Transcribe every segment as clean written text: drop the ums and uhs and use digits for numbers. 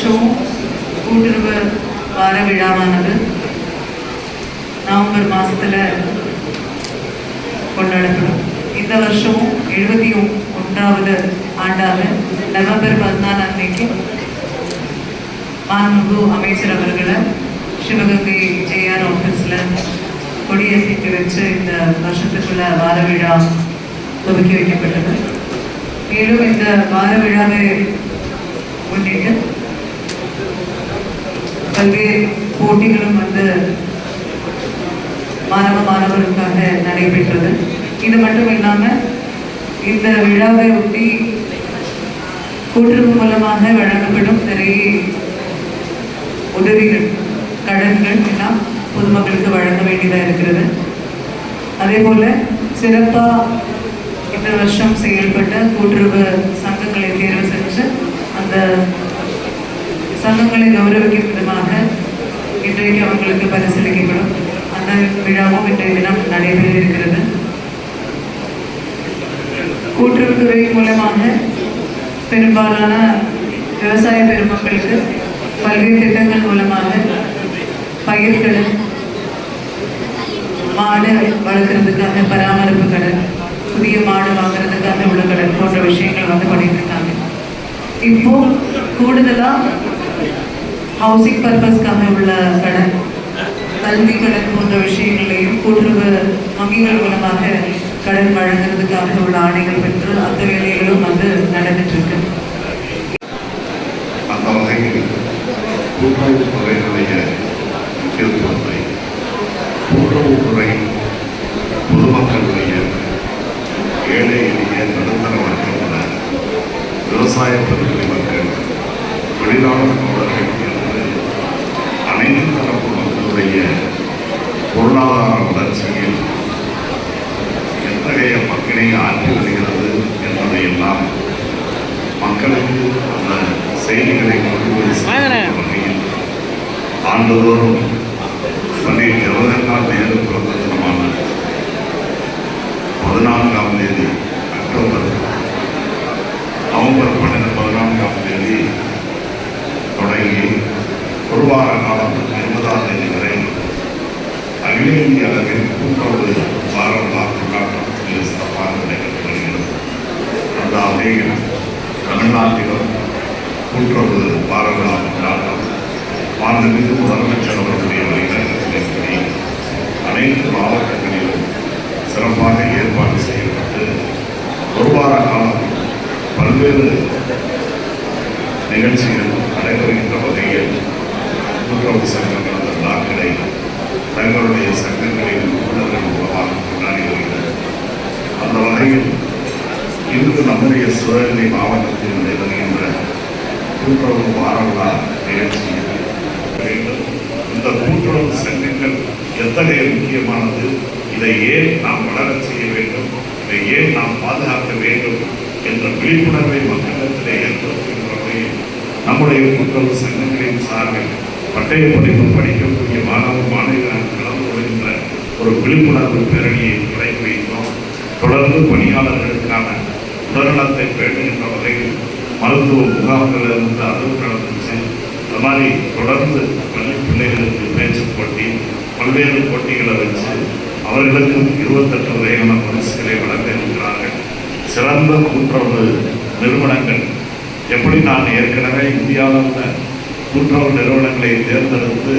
வருஷமும் கூட்டுறவு வார விழாவானது நவம்பர் மாதத்தில் கொண்டாடப்படும். இந்த வருஷமும் 71வது ஆண்டாக நவம்பர் 14 அன்னைக்கு மாண்புமிகு அமைச்சர் அவர்களை சிவகங்கை ஜேஆர் ஆஃபீஸில் கொடியசைத்து வச்சு இந்த வருஷத்துக்குள்ள வார விழா துவக்கி வைக்கப்பட்டது. மேலும் இந்த வார விழாவை முன்னிட்டு பல்வேறு போட்டிகளும் மாணவர்களுக்காக நடைபெற்றது. இது மட்டும் இல்லாமல் இந்த விழாவை ஒட்டி கூட்டுறவு மூலமாக வழங்கப்படும் நிறைய உதவிகள், கடன்கள் எல்லாம் பொதுமக்களுக்கு வழங்க வேண்டியதாக இருக்கிறது. அதே போல சிறப்பாக இந்த வருஷம் செயல்பட்ட கூட்டுறவு சங்கங்களை தேர்வு செஞ்சு அந்த சங்கங்களை கௌரவிக்கும் விதமாக இன்றைக்கு அவங்களுக்கு பரிசீலிக்கப்படும். அந்த விழாவும் இன்றைய தினம் நடைபெற இருக்கிறது. கூட்டுறவுத்துறை மூலமாக பெரும்பாலான விவசாய பெருமக்களுக்கு பல்வேறு திட்டங்கள் மூலமாக பயிர்கள், மாடு வளர்க்குறதுக்காக பராமரிப்பு கடன், புதிய மாடு வாங்குறதுக்காக உள்ள கடன் போன்ற விஷயங்கள் பண்ணிட்டு இருக்காங்க. இப்போ கூடுதலாக ஹவுசிங் பர்பஸ்க்காக உள்ள கடன், கல்வி கடன் போன்ற விஷயங்களையும் கூட்டுறவு வங்கிகள் மூலமாக கடன் வழங்குறதுக்காக உள்ள ஆணைகள் பெற்று அந்த வேலைகளும் நடந்துட்டு இருக்கு. அந்த வகையில் கூட்டுறவுத்துறையினுடைய முக்கியத்துவத்தை, கூட்டுறவுத்துறை பொதுமக்களுடைய ஏழை எளிய நடுத்தர வர்க்கமான விவசாய பெருங்குடி மக்கள், தொழிலாளர் தோழர்கள் என்று அனைத்து தரப்பு மக்களுடைய பொருளாதார வளர்ச்சியில் எத்தகைய பங்கினை ஆற்றி வருகிறது என்பதையெல்லாம் மக்களுக்கு அந்த செய்திகளை கொண்டு வகையில் ஆண்டுதோறும் பண்டிட் ஜவஹர்லால் நேரு பிறந்த தினமான 14ஆம் தேதி நவம்பர் 14ஆம் தேதி தொடங்கி ஒரு வார காலம் 20ஆம் தேதி வரை அகில இந்திய அளவில் கூட்டுறவு வார விழா கொண்டாட்டம் சிறப்பாக நடைபெற்று வருகிறது. அந்த வகையில் தமிழ்நாட்டிலும் கூட்டுறவு வார விழா கொண்டாட்டம் மாண்புமிகு முதலமைச்சர் அவர்களுடைய வழிகாட்டுதலின்படி அனைத்து மாவட்டங்களிலும் சிறப்பாக ஏற்பாடு செய்யப்பட்டு ஒரு வார காலம் பல்வேறு நிகழ்ச்சிகள் நடைபெறுகின்ற வகையில் கூட்டுறவு சங்கங்கள் அந்த விழாக்களை தங்களுடைய சங்கங்களின் உறுப்பினர்கள் மூலமாக கொண்டாடி வருகிறது. அந்த வகையில் இன்று நம்முடைய சிவகங்கை மாவட்டத்தில் நடைபெறுகின்ற கூட்டுறவு வார விழா நிகழ்ச்சியில் இந்த கூட்டுறவு சங்கங்கள் எத்தகைய முக்கியமானது, இதை ஏன் நாம் வளரச் செய்ய வேண்டும், இதை ஏன் நாம் பாதுகாக்க வேண்டும் என்ற விழிப்புணர்வை மக்களிடத்திலே ஏற்படுத்துகின்ற வகையில் நம்முடைய கூட்டுறவு சங்கங்களின் சார்பில் பட்டய படிப்பு படிக்கக்கூடிய மாணவ மாணவிகள் கலந்து கொள்கின்ற ஒரு விழிப்புணர்வு பேரணியை தொடங்கி வைத்தோம். தொடர்ந்து பணியாளர்களுக்கான உடல்நலத்தை பேணுகின்ற வகையில் மருத்துவ முகாம்களிலிருந்து அதுவும் நடந்துச்சு. அது மாதிரி தொடர்ந்து பள்ளி பிள்ளைகளுக்கு பேச்சு போட்டி, பல்வேறு போட்டிகளை வச்சு அவர்களுக்கு 28 வகையான பரிசுகளை வழங்க இருக்கிறார்கள். சிறந்த கூட்டுறவு நிறுவனங்கள் எப்படி நான் ஏற்கனவே இந்தியாவில் உள்ள கூட்டுறவு நிறுவனங்களை தேர்ந்தெடுத்து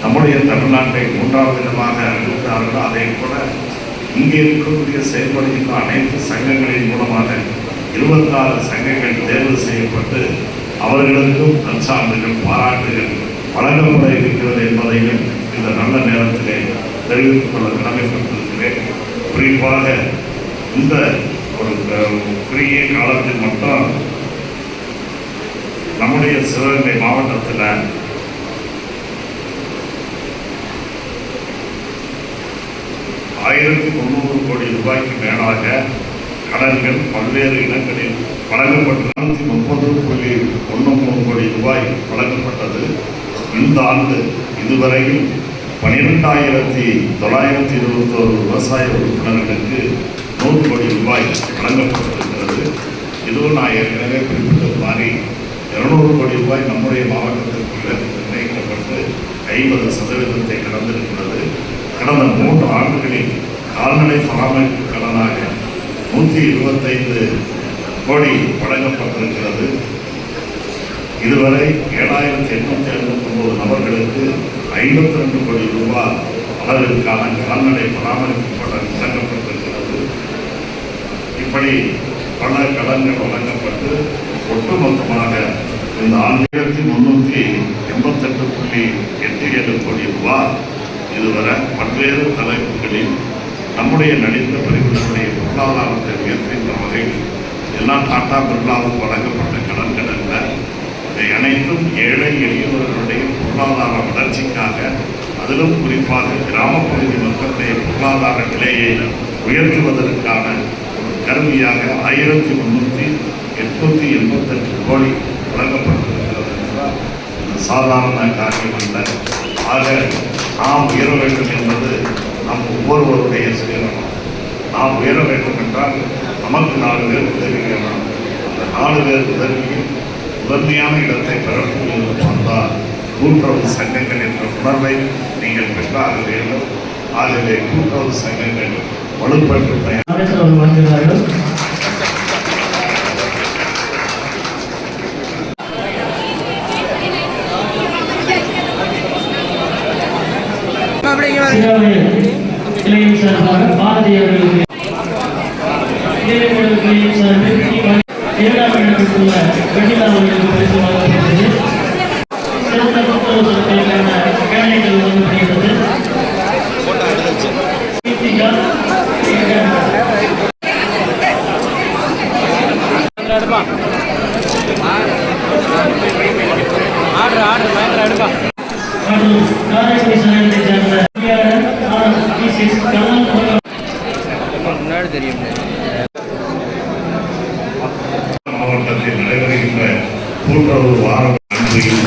நம்முடைய தமிழ்நாட்டை 3வது இடமாக அறிவித்தார்களோ, அதே போல இங்கே இருக்கக்கூடிய செயல்படுகின்ற அனைத்து சங்கங்களின் மூலமாக 26 சங்கங்கள் தேர்வு செய்யப்பட்டு அவர்களுக்கும் நற்சான்றுகள், பாராட்டுகள் வழங்கப்பட இருக்கிறது என்பதையும் இந்த நல்ல நேரத்திலே தெரிவித்துக் கொள்ள கடமைப்பட்டிருக்கிறேன். குறிப்பாக இந்த ஒரு குறுகிய காலத்தில் மட்டும் நம்முடைய சிவகங்கை மாவட்டத்தில் 1090 கோடி ரூபாய்க்கு மேலாக கடன்கள் பல்வேறு இடங்களில் வழங்கப்பட்டு 430.13 கோடி ரூபாய் வழங்கப்பட்டது. இந்த ஆண்டு இதுவரையில் 12,921 விவசாய உறுப்பினர்களுக்கு 100 கோடி ரூபாய் வழங்கப்பட்டிருக்கிறது. இதுவும் நான் ஏற்கனவே குறிப்பிட்டது மாதிரி 200 கோடி ரூபாய் நம்முடைய மாவட்டத்திற்குள்ளே நிர்ணயிக்கப்பட்டு 50% கடந்திருக்கிறது. கடந்த 3 ஆண்டுகளில் கால்நடை பராமரிப்பு கடனாக 125 கோடி வழங்கப்பட்டிருக்கிறது. இதுவரை 7,859 நபர்களுக்கு 52 கோடி ரூபாய் அளவிற்கான கால்நடை பராமரிப்பு கடன் வழங்கப்பட்டிருக்கிறது. இப்படி பல கடன்கள் வழங்கப்பட்டு ஒட்டுமொத்தமாக இந்த 1388.87 கோடி ரூபாய் இதுவரை பல்வேறு தலைப்புகளில் நம்முடைய நடித்த பிரிவுகளுடைய பொருளாதாரத்தை உயர்த்துகின்ற வகையில் எல்லாம் டாடா பிர்லாவுக்கு வழங்கப்பட்ட கடன்கள் அல்ல. இதை அனைத்தும் ஏழை எளியவர்களுடைய பொருளாதார வளர்ச்சிக்காக, அதிலும் குறிப்பாக கிராமப்பகுதி மக்களுடைய பொருளாதார நிலையை உயர்த்துவதற்கான ஒரு கருவியாக 1388 கோடி வழங்கப்பட்டிருக்கிறது என்றால் இது சாதாரண காரியம் அல்ல. ஆக நாம் உயர வேண்டும் என்பது நம் ஒவ்வொருவருடைய சுயநலம். நாம் உயர வேண்டும் என்றால் நமக்கு 4 பேர் உதவி வேணும். அந்த 4 பேர் உதவியில் முதன்மையான இடத்தை பெறக்கூடிய வந்தால் கூட்டுறவு சங்கங்கள் என்ற உணர்வை நீங்கள் பெற்றாக வேண்டும். ஆகவே கூட்டுறவு சங்கங்கள் வலுப்பெற்று இளைஞர் சார்பாக பாரதி அவர்களுக்கு இரண்டாம் இடத்திற்குள்ள வெண்ணிலா அவர்களுக்கு பரிசு வழங்கப்பட்டது. சிறந்த கூட்டுறவு சங்கங்களுக்கான கேடயங்கள் வழங்கப்படுகிறது. காரைக்குடி சங்கத்தை சேர்ந்த மாவட்டத்தில் நடைபெறுகின்ற கூட்டுறவு வாரம் அன்பையும்